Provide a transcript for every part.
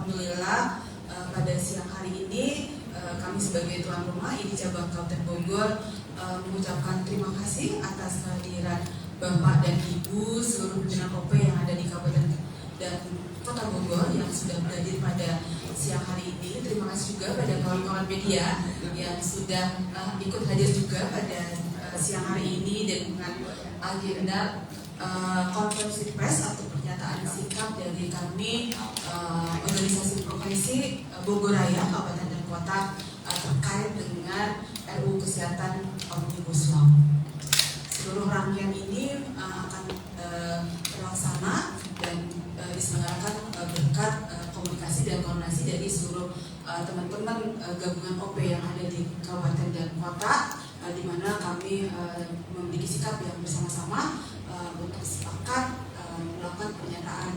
Alhamdulillah pada siang hari ini kami sebagai tuan rumah ID Cabang Kabupaten Bogor mengucapkan terima kasih atas kehadiran Bapak dan Ibu seluruh pimpinan OP yang ada di Kabupaten dan Kota Bogor yang sudah berhadir pada siang hari ini. Terima kasih juga pada kawan-kawan media yang sudah ikut hadir juga pada siang hari ini dengan agenda konferensi pers atau pernyataan sikap dari kami organisasi profesi Bogor Raya Kabupaten dan Kota terkait dengan RUU Kesehatan Omnibus Law. Seluruh rangkaian ini akan terlaksana dan diselenggarakan berkat komunikasi dan koordinasi dari seluruh teman-teman gabungan OP yang ada di Kabupaten dan Kota, di mana kami memiliki sikap yang bersama-sama untuk sepakat melakukan pernyataan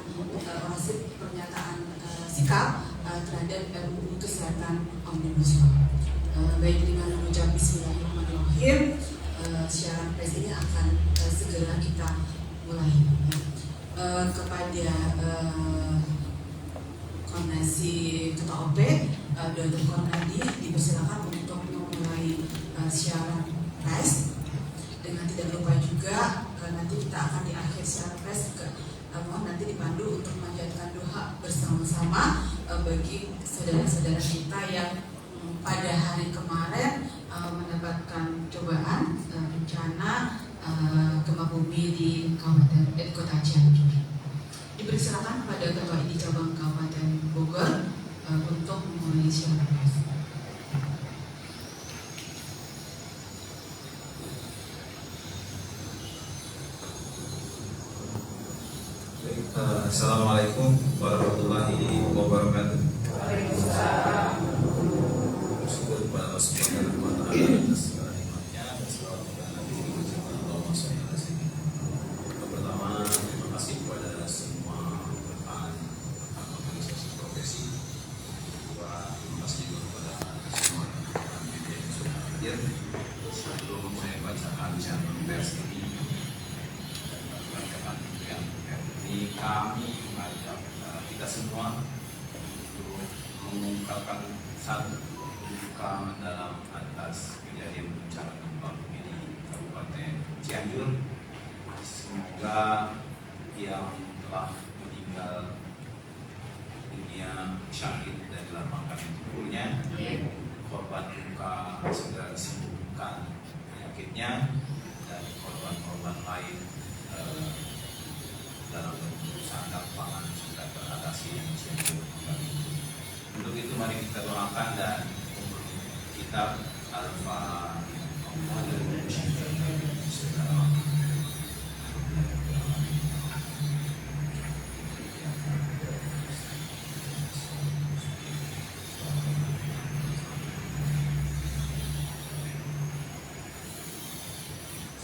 sikap terhadap RUU Kesehatan Omnibus Law. Baik, dengan mengucap Bismillahirrahmanirrahim, siaran pers ini akan segera kita mulai. Kepada koordinasi Ketua OP, Dr. Konradi dipersilakan untuk memulai siaran pers. Dengan tidak lupa juga nanti kita akan di akhir siaran pers juga mohon nanti dipandu untuk memanjatkan doa bersama-sama bagi saudara-saudara kita yang pada hari kemarin mendapatkan cobaan bencana gempa bumi di Kabupaten Kota Cianjur. Dipersilakan kepada Ketua ID Cabang Kabupaten Bogor untuk memulai siaran pers. Assalamualaikum warahmatullahi wabarakatuh. Waalaikumsalam. Bersyukur kepada Allah Subhanahu wa taala atas segala nikmatnya dan selawat kepada Nabi Muhammad Allahumma shalli ala sayyidina. Yang pertama, terima kasih kepada semua rekan organisasi profesi. Kedua, terima kasih juga kepada semua rekan media yang sudah hadir. Sebelum saya bacakan siaran pers ini, kami mengajak kita semua untuk mengungkapkan satu duka mendalam atas kejadian bencana gempa bumi di Kabupaten Cianjur. Semoga yang telah meninggal dunia syahid dan dilapangkan tubuhnya, korban luka segera disembuhkan penyakitnya, dan korban-korban lain dalam sandang pangan sudah teratasi yang Cianjur. Untuk itu mari kita doakan dan kita Al-Fatihah.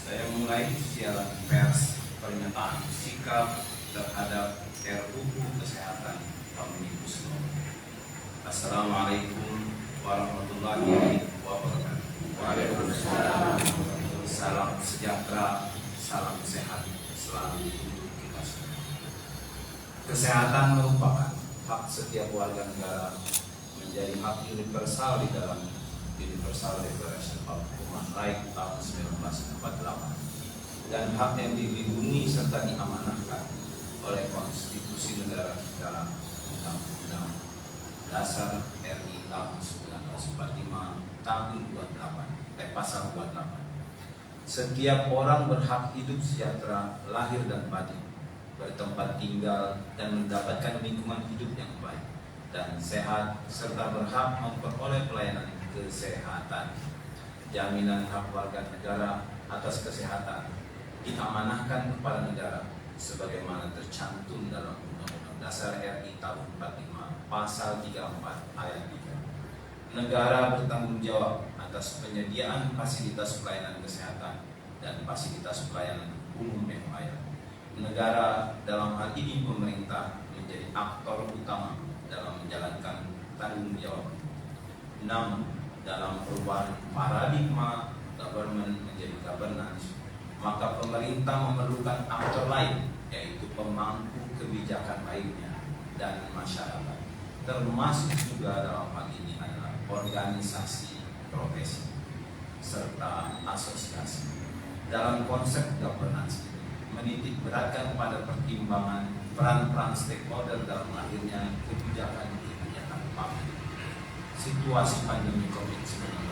Saya mulai siaran pers pernyataan sikap terhadap RUU Kesehatan Omnibus Law. Assalamualaikum warahmatullahi wabarakatuh. Waalaikumsalam. Salam sejahtera, salam sehat selalu untuk kita semua. Kesehatan merupakan hak setiap warga negara, menjadi hak universal di dalam Universal Declaration of Human Rights tahun 1948. Dan hak yang dilindungi serta diamanahkan oleh konstitusi negara kita, Undang-Undang Dasar RI tahun 1945 tahun 28 pasal 28. Setiap orang berhak hidup sejahtera lahir dan batin, bertempat tinggal dan mendapatkan lingkungan hidup yang baik dan sehat, serta berhak memperoleh pelayanan kesehatan. Jaminan hak warga negara atas kesehatan diamanahkan kepada negara sebagaimana tercantum dalam Undang-Undang Dasar RI tahun 45 pasal 34 ayat 3. Negara bertanggung jawab atas penyediaan fasilitas pelayanan kesehatan dan fasilitas pelayanan umum yang layak. Negara dalam hal ini pemerintah menjadi aktor utama dalam menjalankan tanggung jawab. Namun dalam perubahan paradigma government menjadi governance, maka pemerintah memerlukan aktor lain, yaitu pemangku kebijakan lainnya dan masyarakat. termasuk juga dalam hal ini adalah organisasi profesi serta asosiasi. Dalam konsep governance menitik beratkan pada pertimbangan peran-peran stakeholder dalam lahirnya kebijakan publik. Situasi pandemi COVID-19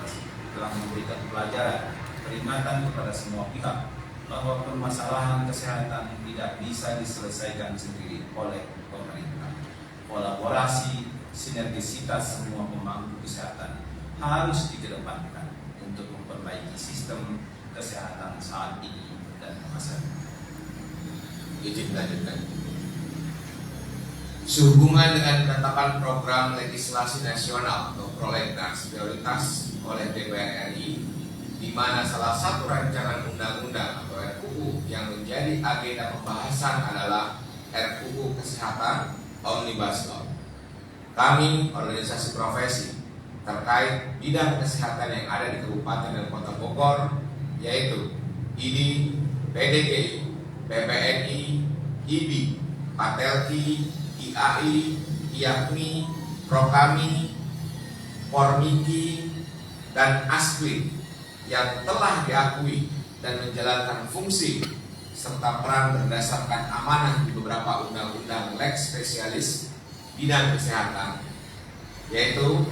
telah memberikan pelajaran peringatan kepada semua pihak bahwa permasalahan kesehatan tidak bisa diselesaikan sendiri oleh pemerintah. Kolaborasi, sinergisitas semua pemangku kesehatan harus dikedepankan untuk memperbaiki sistem kesehatan saat ini dan masa depan. Izin lanjutkan. Sehubungan dengan penetapan program legislasi nasional atau prolegnas prioritas oleh DPR RI, di mana salah satu rancangan undang-undang atau RUU yang menjadi agenda pembahasan adalah RUU Kesehatan Omnibus Law. Kami, organisasi profesi terkait bidang kesehatan yang ada di Kabupaten dan Kota Bogor, yaitu IDI, PDGI, PPNI, IBI, Patelki, IAI, IAKMI, Prokami, Pormiki, dan ASPLI yang telah diakui dan menjalankan fungsi serta peran berdasarkan amanah di beberapa undang-undang lex spesialis bidang kesehatan, yaitu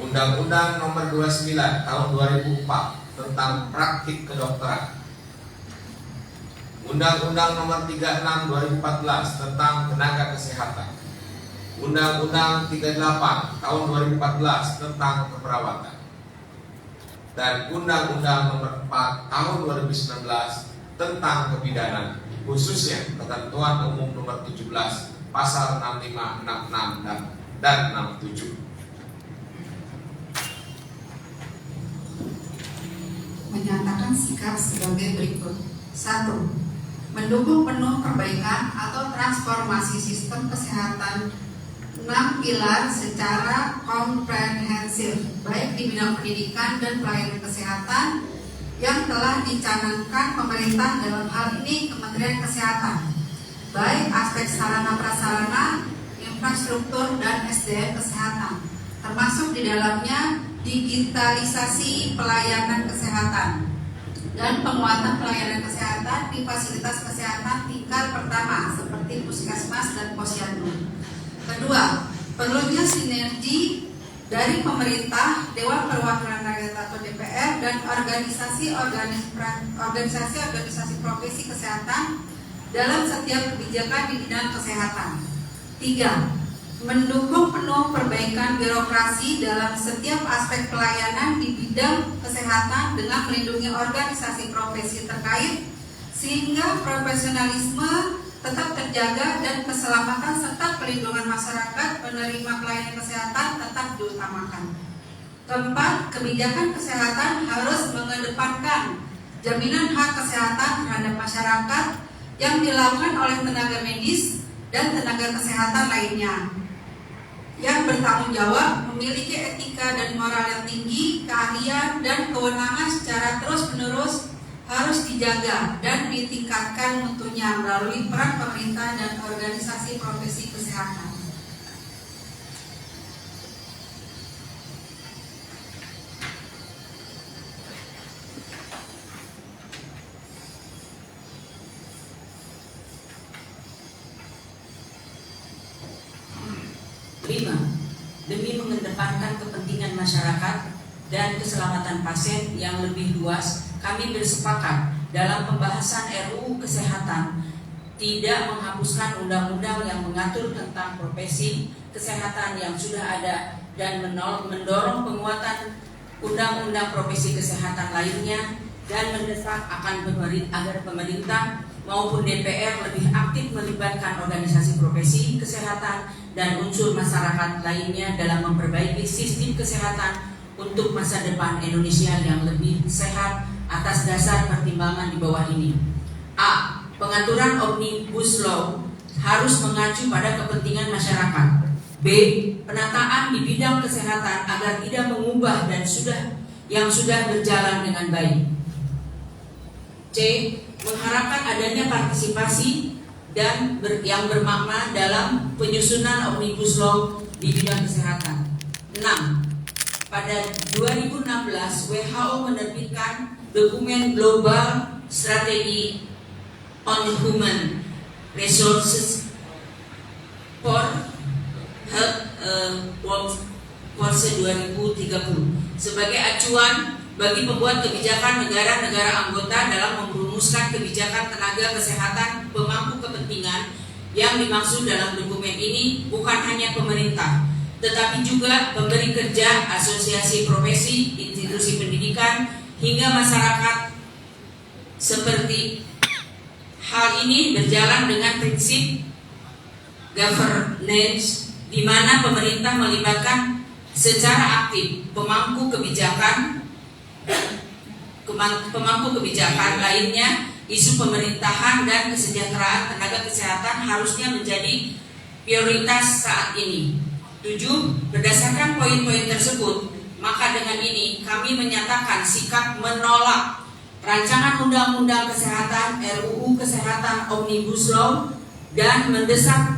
Undang-Undang Nomor 29 Tahun 2004 tentang praktik kedokteran, Undang-Undang Nomor 36 2014 tentang tenaga kesehatan, Undang-Undang 38 Tahun 2014 tentang keperawatan, dan Undang-Undang Nomor 4 Tahun 2019 tentang kebidanan, khususnya Ketentuan Umum Nomor 17 Pasal 65, 66 dan 67. Menyatakan sikap sebagai berikut. 1. Mendukung penuh perbaikan atau transformasi sistem kesehatan 6 pilar secara komprehensif, baik di bidang pendidikan dan pelayanan kesehatan yang telah dicanangkan pemerintah, dalam hal ini Kementerian Kesehatan, baik aspek sarana prasarana, infrastruktur, dan SDM kesehatan, termasuk di dalamnya digitalisasi pelayanan kesehatan dan penguatan pelayanan kesehatan di fasilitas kesehatan tingkat pertama seperti puskesmas dan posyandu. Kedua, perlunya sinergi dari pemerintah, Dewan Perwakilan Rakyat atau DPR, dan organisasi profesi kesehatan dalam setiap kebijakan di bidang kesehatan. 3. Mendukung penuh perbaikan birokrasi dalam setiap aspek pelayanan di bidang kesehatan dengan melindungi organisasi profesi terkait sehingga profesionalisme tetap terjaga dan keselamatan serta perlindungan masyarakat penerima pelayanan kesehatan tetap diutamakan. 4. Kebijakan kesehatan harus mengedepankan jaminan hak kesehatan terhadap masyarakat yang dilakukan oleh tenaga medis dan tenaga kesehatan lainnya yang bertanggung jawab, memiliki etika dan moral yang tinggi, keahlian dan kewenangan secara terus-menerus harus dijaga dan ditingkatkan mutunya melalui peran pemerintah dan organisasi profesi kesehatan. Demi mengedepankan kepentingan masyarakat dan keselamatan pasien yang lebih luas, kami bersepakat dalam pembahasan RUU Kesehatan tidak menghapuskan undang-undang yang mengatur tentang profesi kesehatan yang sudah ada dan mendorong penguatan undang-undang profesi kesehatan lainnya dan mendesak agar pemerintah maupun DPR lebih aktif melibatkan organisasi profesi kesehatan dan unsur masyarakat lainnya dalam memperbaiki sistem kesehatan untuk masa depan Indonesia yang lebih sehat atas dasar pertimbangan di bawah ini. A. Pengaturan Omnibus Law harus mengacu pada kepentingan masyarakat. B. Penataan di bidang kesehatan agar tidak mengubah dan yang sudah berjalan dengan baik. C. Mengharapkan adanya partisipasi dan yang bermakna dalam penyusunan Omnibus Law di bidang kesehatan. 6. Pada 2016, WHO menerbitkan dokumen Global Strategy on Human Resources for Health Workforce 2030 sebagai acuan bagi pembuat kebijakan negara-negara anggota dalam merumuskan kebijakan tenaga kesehatan pemangku kepentingan. Yang dimaksud dalam dokumen ini bukan hanya pemerintah, tetapi juga pemberi kerja, asosiasi profesi, institusi pendidikan, hingga masyarakat. Seperti hal ini berjalan dengan prinsip governance, di mana pemerintah melibatkan secara aktif pemangku kebijakan lainnya. Isu pemerintahan dan kesejahteraan tenaga kesehatan harusnya menjadi prioritas saat ini. 7. Berdasarkan poin-poin tersebut, maka dengan ini kami menyatakan sikap menolak rancangan undang-undang kesehatan RUU Kesehatan Omnibus Law dan mendesak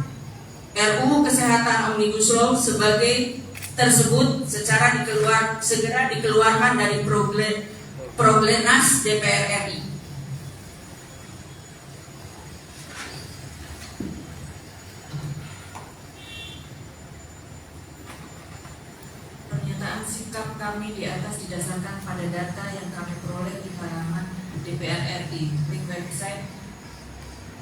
RUU Kesehatan Omnibus Law sebagai tersebut segera dikeluarkan dari Proglenas DPR RI. Pernyataan sikap kami di atas didasarkan pada data yang kami peroleh di halaman DPR RI, link website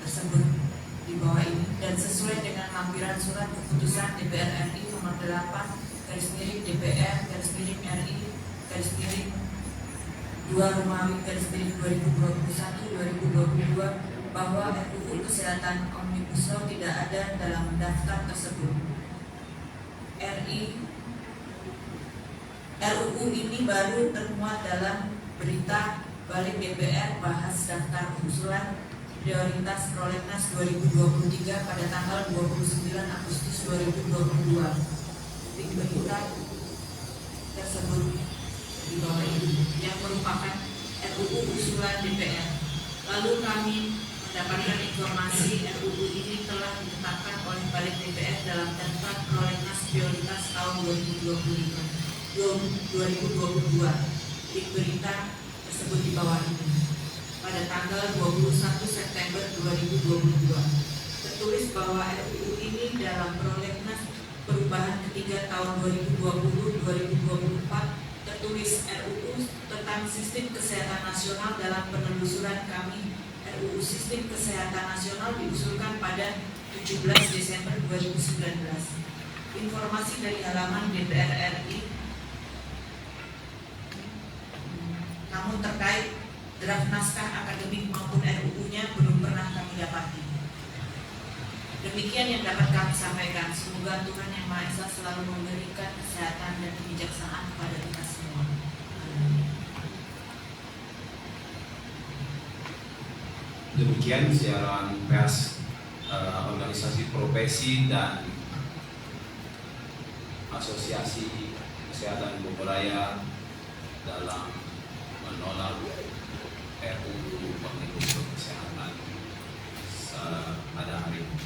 tersebut di bawah ini, dan sesuai dengan lampiran surat keputusan DPR RI nomor 8/DPR-DPR-2/2021-2022 bahwa RUU Kesehatan Omnibus Law tidak ada dalam daftar tersebut. RUU ini baru termuat dalam berita balik DPR bahas daftar usulan prioritas Prolegnas 2023 pada tanggal 29 Agustus 2022. Di berita tersebut di bawah ini yang merupakan RUU usulan DPR. Lalu kami mendapatkan informasi RUU ini telah ditetapkan oleh balik DPR dalam daftar Prolegnas prioritas tahun 2022 di berita tersebut di bawah ini pada tanggal 21 September 2022. Tertulis bahwa RUU ini dalam Prolegnas perubahan ketiga tahun 2020-2024 tertulis RUU tentang Sistem Kesehatan Nasional. Dalam penelusuran kami, RUU Sistem Kesehatan Nasional diusulkan pada 17 Desember 2019. Informasi dari halaman DPR RI. Namun terkait draft naskah akademik maupun RUU-nya belum pernah kami dapati. Demikian yang dapat kami sampaikan. Semoga Tuhan Yang Maha Esa selalu memberikan kesehatan dan kebijaksanaan kepada kita semua. Demikian siaran pers organisasi profesi dan asosiasi kesehatan Bogor Raya dalam menolak RUU Omnibus Law Kesehatan pada hari ini.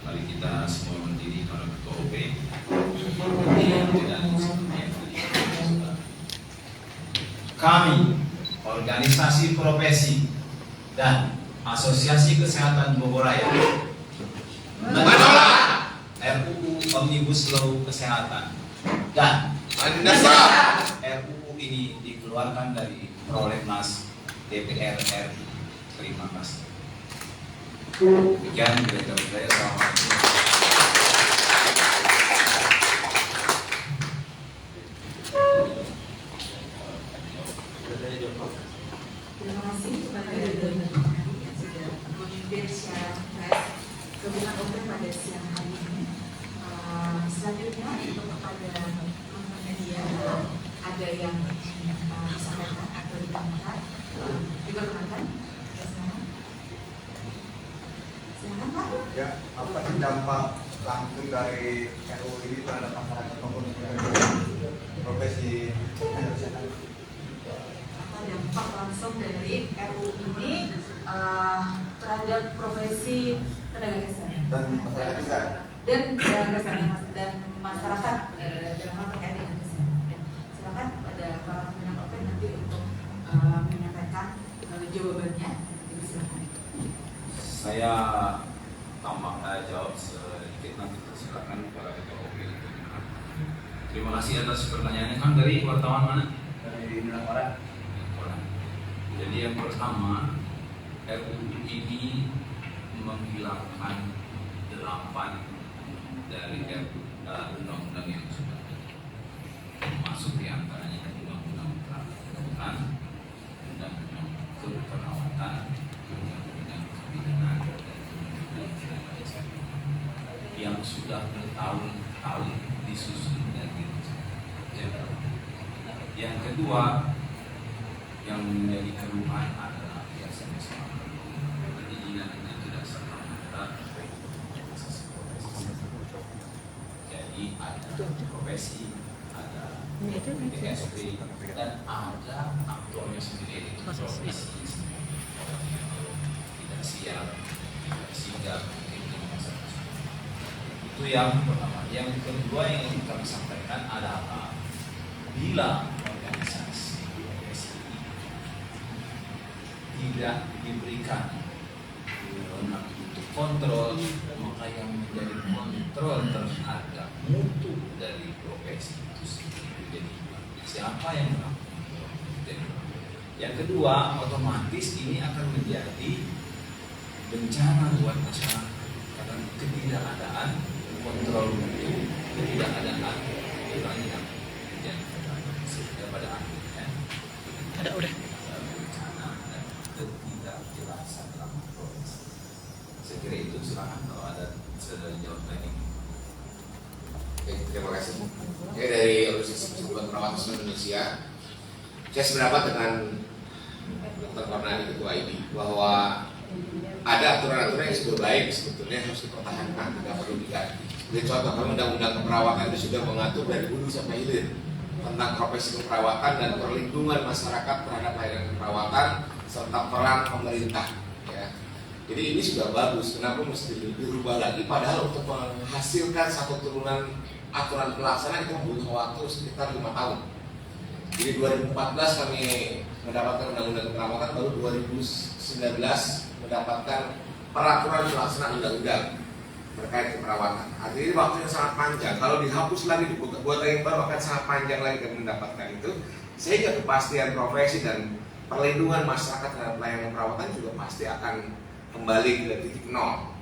Mari kita semua berdiri para ketua OP. Kami, organisasi profesi dan asosiasi kesehatan Bogor Raya, menolak RUU Omnibus Law Kesehatan dan RUU ini dikeluarkan dari Prolegnas DPR RI. Terima kasih. Demikian berita saya. Terima kasih kepada yang sudah memimpin siaran pers gabungan OP pada siang hari ini. Selanjutnya untuk kepada teman-teman media, ada yang disampaikan atau ditambahkan, diperkenalkan. Silakan Pak. Ya, apa sih dampak langsung dari RUU ini terhadap masyarakat maupun profesi kesehatan? Apa dampak langsung dari RUU ini terhadap profesi tenaga kesehatan Dan masyarakat juga? dan tenaga kesehatan dan Terima kasih atas pertanyaannya. Kan dari wartawan mana? Dari Minang Barat. Jadi yang pertama, RUU ini menghilangkan 8 dari undang-undang yang sudah ada, termasuk diantaranya undang-undang peradilan, undang-undang keperawatan, undang-undang kebidanan, dan undang-undang yang sudah bertahun-tahun disusun dan dijaga. Yang kedua, yang menjadi keluhan adalah biasanya selama perizinannya tidak serta-merta. Jadi ada profesi, ada DSP, dan ada aktornya sendiri, itu profesi tidak siap, tidak sigap, itu yang pertama. Yang kedua yang ingin kami sampaikan adalah bila organisasi profesi tidak diberikan wewenang untuk kontrol, maka yang menjadi kontrol terhadap mutu dari profesi itu sendiri. Jadi siapa yang melakukan? Yang kedua, otomatis ini akan menjadi bencana buat masyarakat karena ketidakadaan kontrol mutu, ketidakadaan aturan yang menjadi sehingga pada akhirnya ada bencana dan ketidakjelasan dalam profesi. Saya kira itu, silakan kalau ada sejauh ini. Oke, terima kasih. Oke, dari Organisasi Persatuan Perawat Nasional Indonesia, saya sependapat dengan Dr. Kornani, Ketua ID, bahwa ada aturan-aturan yang sudah baik sebetulnya harus dipertahankan, tidak perlu diganti. Jadi contoh, Undang-Undang Keperawatan itu sudah mengatur dari hulu sampai hilir tentang profesi keperawatan dan perlindungan masyarakat terhadap layanan keperawatan serta peran pemerintah. Ya. Jadi ini sudah bagus. Kenapa mesti dirubah lagi? Padahal untuk menghasilkan satu turunan aturan pelaksana itu butuh waktu sekitar 5 tahun. Jadi 2014 kami mendapatkan undang-undang keperawatan, baru 2019 mendapatkan peraturan pelaksana undang-undang terkait keperawatan. Artinya ini waktu yang sangat panjang. Kalau dihapus lagi, dibuat lagi yang baru akan sangat panjang lagi kami mendapatkan itu, sehingga kepastian profesi dan perlindungan masyarakat terhadap layanan perawatan juga pasti akan kembali ke titik nol.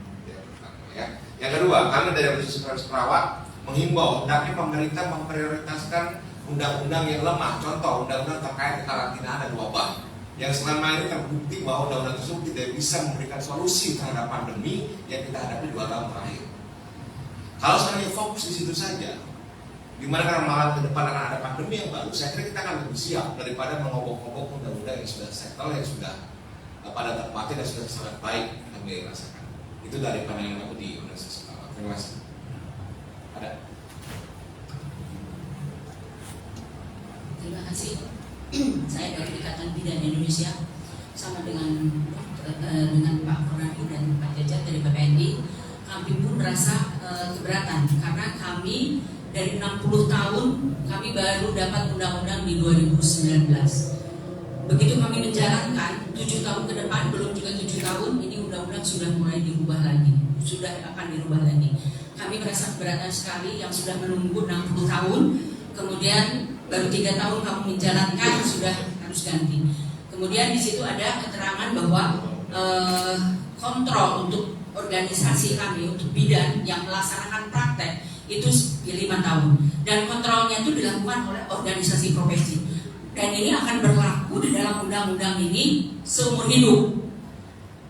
Ya. Yang kedua, kami dari Organisasi Perawat menghimbau hendaknya pemerintah memprioritaskan undang-undang yang lemah. Contoh, undang-undang terkait karantina dan wabah, yang selama ini terbukti bahwa undang-undang tersebut tidak bisa memberikan solusi terhadap pandemi yang kita hadapi 2 tahun terakhir. Kalau sekarang fokus di situ saja, gimana karena malam ke depan akan ada pandemi yang baru, saya kira kita akan lebih siap daripada mengobok-obok undang-undang yang sudah settle, yang sudah pada tempatnya dan sudah sangat baik kami rasakan. Itu dari pandangan aku di Organisasi Perawat. Terima kasih. Ada? Terima kasih. Saya dari Ikatan Bidan Indonesia, sama dengan Pak Kornani dan Pak Jajat dari PPNI, kami pun merasa keberatan karena kami dari 60 tahun kami baru dapat undang-undang di 2019. Begitu kami menjalankan 7 tahun ke depan, belum juga 7 tahun, ini undang-undang sudah mulai dirubah lagi, sudah akan dirubah lagi. Kami merasa keberatan sekali yang sudah menunggu 60 tahun, kemudian baru 3 tahun kamu menjalankan sudah harus ganti. Kemudian di situ ada keterangan bahwa kontrol untuk organisasi kami, untuk bidan yang melaksanakan praktek itu 5 tahun, dan kontrolnya itu dilakukan oleh organisasi profesi, dan ini akan berlaku di dalam undang-undang ini seumur hidup.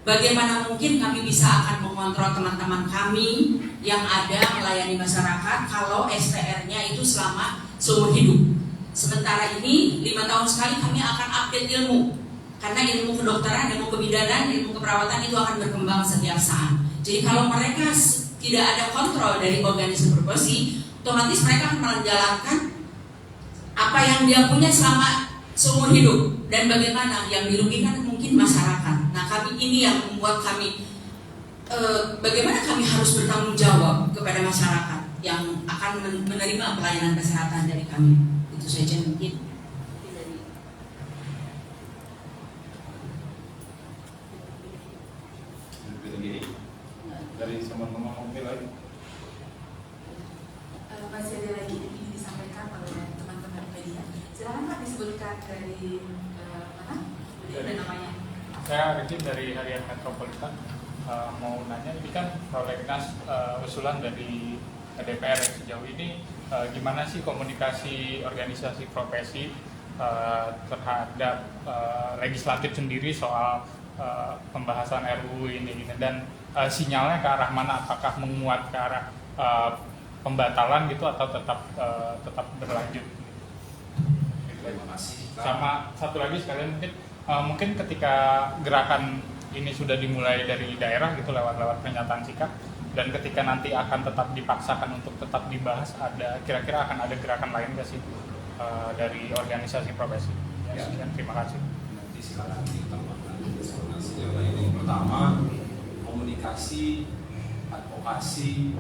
Bagaimana mungkin kami bisa akan mengontrol teman-teman kami yang ada melayani masyarakat kalau STR-nya itu selama seumur hidup? Sementara ini 5 tahun sekali kami akan update ilmu, karena ilmu kedokteran, ilmu kebidanan, ilmu keperawatan itu akan berkembang setiap saat. Jadi kalau mereka tidak ada kontrol dari organisasi profesi, otomatis mereka akan menjalankan apa yang dia punya selama seumur hidup, dan bagaimana yang dirugikan mungkin masyarakat. Nah, kami ini yang membuat kami bagaimana kami harus bertanggung jawab kepada masyarakat yang akan menerima pelayanan kesehatan dari kami. Itu saja mungkin. Dari teman-teman mobil lagi. Masih ada lagi yang ingin disampaikan. Silakan Pak disebutkan dari mana? Ada namanya? Saya Arifin dari Harian Metropolitan. Mau nanya, ini kan prolegnas usulan dari DPR sejauh ini gimana sih komunikasi organisasi profesi terhadap legislatif sendiri soal pembahasan RUU ini dan sinyalnya ke arah mana, apakah menguat ke arah pembatalan gitu atau tetap berlanjut? Terima kasih. Sama satu lagi sekalian mungkin ketika gerakan ini sudah dimulai dari daerah gitu lewat pernyataan sikap, dan ketika nanti akan tetap dipaksakan untuk tetap dibahas, ada kira-kira akan ada gerakan lain nggak sih dari organisasi profesi? Ya. Sekian, terima kasih. Nanti sekarang ditambahkan informasi yang lain. Yang pertama, komunikasi, advokasi,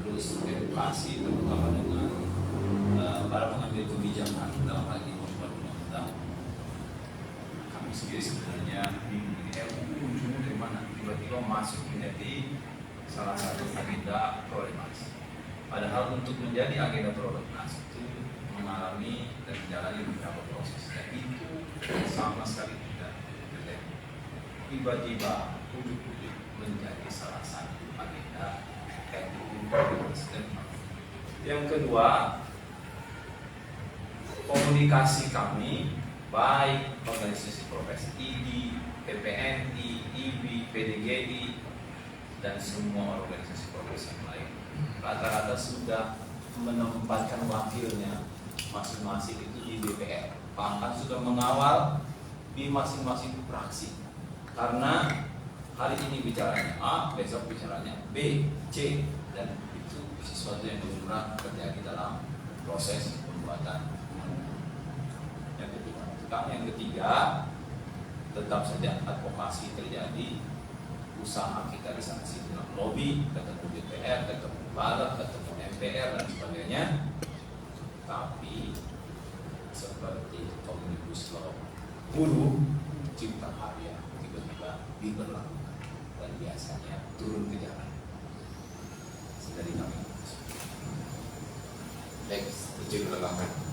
terus edukasi terutama dengan para pengambil kebijakan dalam hal ini pembuat undang-undang. Kami sendiri sebenarnya bingung ini RUU ujungnya dari mana? Tiba-tiba masuk menjadi salah satu agenda prolegnas. Padahal untuk menjadi agenda prolegnas itu mengalami dan menjalani beberapa proses, dan itu sama sekali tidak terjadi. Tiba-tiba ujuk-ujuk menjadi salah satu agenda RUU prolegnas. Yang kedua, komunikasi kami baik organisasi profesi IDI, PPNI, IBI, PDGI, dan semua organisasi profesi yang lain rata-rata sudah menempatkan wakilnya masing-masing itu di DPR, bahkan sudah mengawal di masing-masing fraksi, karena hari ini bicaranya A, besok bicaranya B, C, dan itu sesuatu yang lumrah terjadi dalam proses pembuatan. Yang ketiga, tetap saja advokasi terjadi, usaha kita di sana sini lobby, ketemu DPR, ketemu Barat, ketemu MPR dan sebagainya. Tapi seperti Omnibus Law buruh cipta karya tiba-tiba diberlakukan dan biasanya turun ke jalan. Dari kami. Baik, izin menambahkan.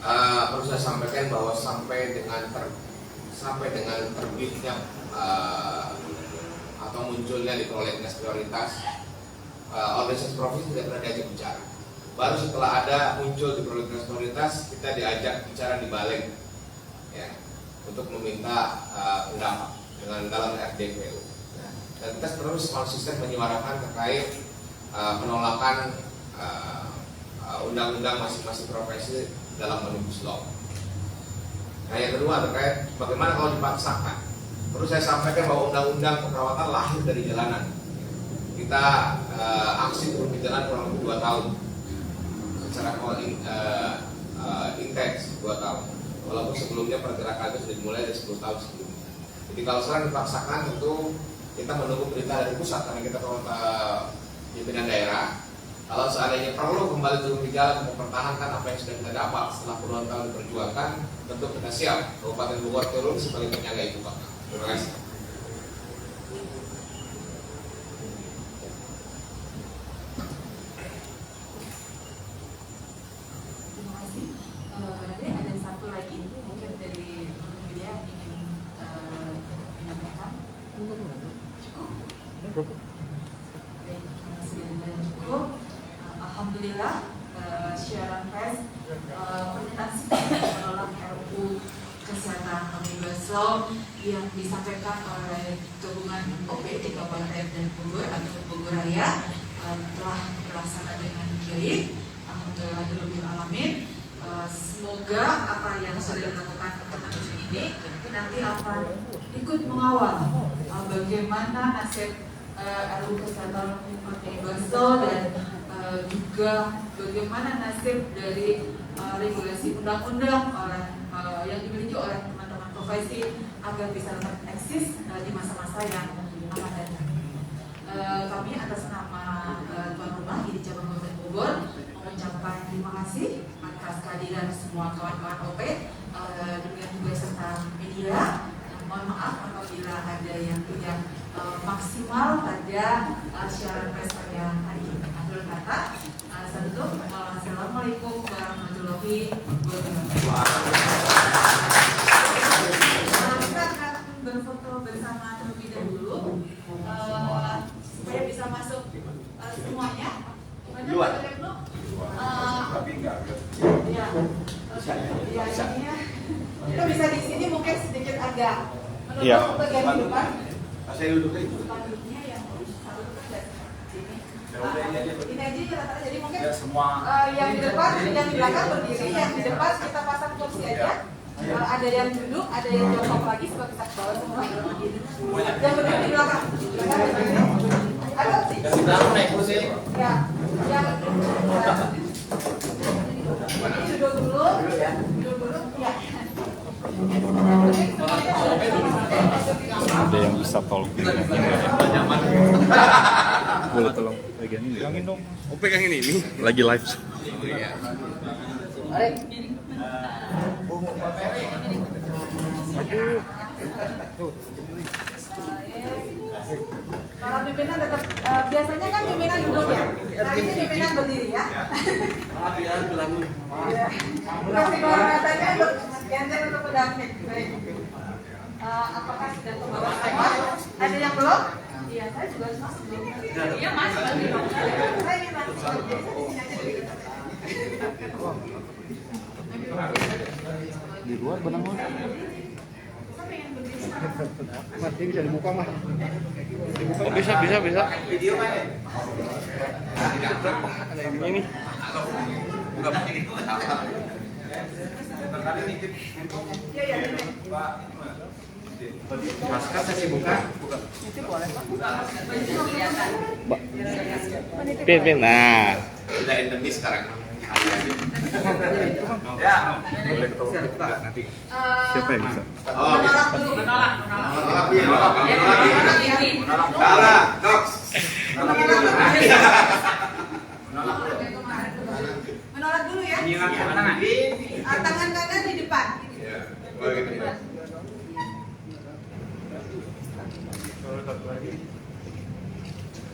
Perlu saya sampaikan bahwa sampai dengan terbitnya atau munculnya di prolegnas prioritas, organisasi profesi tidak pernah diajak bicara. Baru setelah ada muncul di prolegnas prioritas, kita diajak bicara di balik, ya, untuk meminta pendapat dengan dalam RDPU. Nah, dan kita terus konsisten menyuarakan terkait penolakan undang-undang masing-masing profesi dalam Omnibus Law. Nah, yang kedua terkait bagaimana kalau dipaksakan. Perlu saya sampaikan bahwa undang-undang keperawatan lahir dari jalanan. Kita aksi turun ke jalan kurang lebih 2 tahun secara intens 2 tahun. Walaupun sebelumnya pergerakan itu sudah dimulai dari 10 tahun sebelumnya. Jadi kalau sekarang dipaksakan, tentu kita menunggu perintah dari pusat karena kita pimpinan daerah. Kalau seandainya perlu kembali turun ke jalan mempertahankan apa yang sudah kita dapat setelah puluhan tahun diperjuangkan, tentu kita siap Kabupaten Bogor turun sebagai penyangga ibu kota. Terima kasih. Terima kasih. Nanti ada satu lagi mungkin dari media yang ingin menyampaikan. Cukup. Baik, terima kasih dan cukup. Alhamdulillah, siaran pers pernyataan sikap menolak RUU Kesehatan Omnibus Law yang disampaikan oleh gabungan OP di Kabupaten dan Bogor atau Bogor Raya telah terlaksana dengan baik. Alhamdulillah rabbil alamin. Semoga apa yang sudah dilakukan teman-teman ini nanti akan ikut mengawal bagaimana nasib RUU Kesehatan Omnibus Law dan juga bagaimana nasib dari regulasi undang-undang yang dimiliki oleh teman-teman profesi agar bisa tetap eksis di masa-masa yang akan datang. Kami atas nama tuan rumah di cabang Kabupaten Bogor mengucapkan terima kasih atas kehadiran semua kawan-kawan OP, dengan juga serta media. Mohon maaf apabila ada yang tidak maksimal pada siaran pers pada hari ini. Akhir kata, saya tutup. Wassalamualaikum Assalamualaikum warahmatullahi wabarakatuh. Kita akan berfoto bersama terlebih dahulu supaya bisa masuk semuanya. Luar. Tapi enggak. Ya. Kita bisa di sini mungkin sedikit agak menutup bagian depan. Saya duduk itu. Selanjutnya yang harus ini aja rata-rata, jadi mungkin semua yang di depan, yang di belakang berdiri, yang di depan kita pasang kursi aja. Ada yang duduk, ada yang jongkok lagi supaya bisa ke bawah semua. Yang berdiri di belakang, ada sih. Yang naik kursi. Ya, yang duduk dulu, ya. Ada yang bisa tolong boleh tolong bagian ini pegangin dong. Oh, pegangin ini Lagi live. Para pimpinan tetap biasanya kan pimpinan duduk ya. Nah ini pimpinan berdiri ya. Kasih kehormatannya untuk ganjar untuk pendamping. Baik. Apakah sudah ke bawah semua? Ada yang belum? Iya, saya juga masuk. Iya mas. Saya ini masuk. Di luar benang mas. Masih bisa dibuka mas. Oh, bisa. Video kan ya? Ini. Bukan begini itu apa? Terkali nitip Iya. Pak. Masker saya buka. Pin. Nah. Sudah endemis sekarang. Ya. Boleh ketemu kita nanti. Siapa yang bisa? Oh, Menolak dulu. menolak. Salah, Nox. Menolak dulu ya. Tangan kanan di depan. Ya, boleh gitu ya.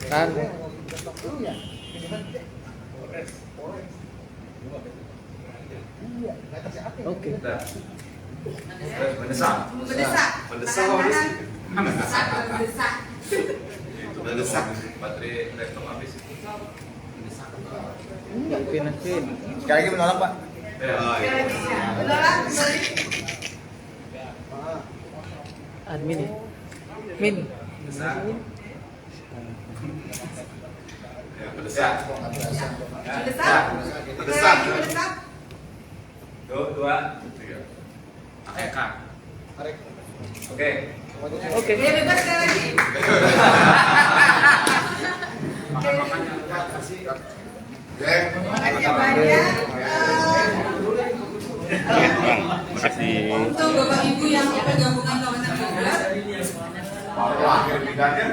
Kan. Oke. Mendesak. Mendesak. Mendesak, Tangan habis. kanan. Mendesak. Mendesak. Baterai laptop habis. Pin. Sekali lagi menolak pak. Oh, iya. Menolak kembali. Admin ya. Min. Mendesak. Ya, mendesak. Mendesak. Mendesak. Mendesak. Dua, tiga. Pakai K. Oke. Oke. Ya bebas sekali lagi. Makasih banyak. Terima kasih. Untuk Bapak Ibu yang ikut gabungan kawasan Bogor, Wah, akhirnya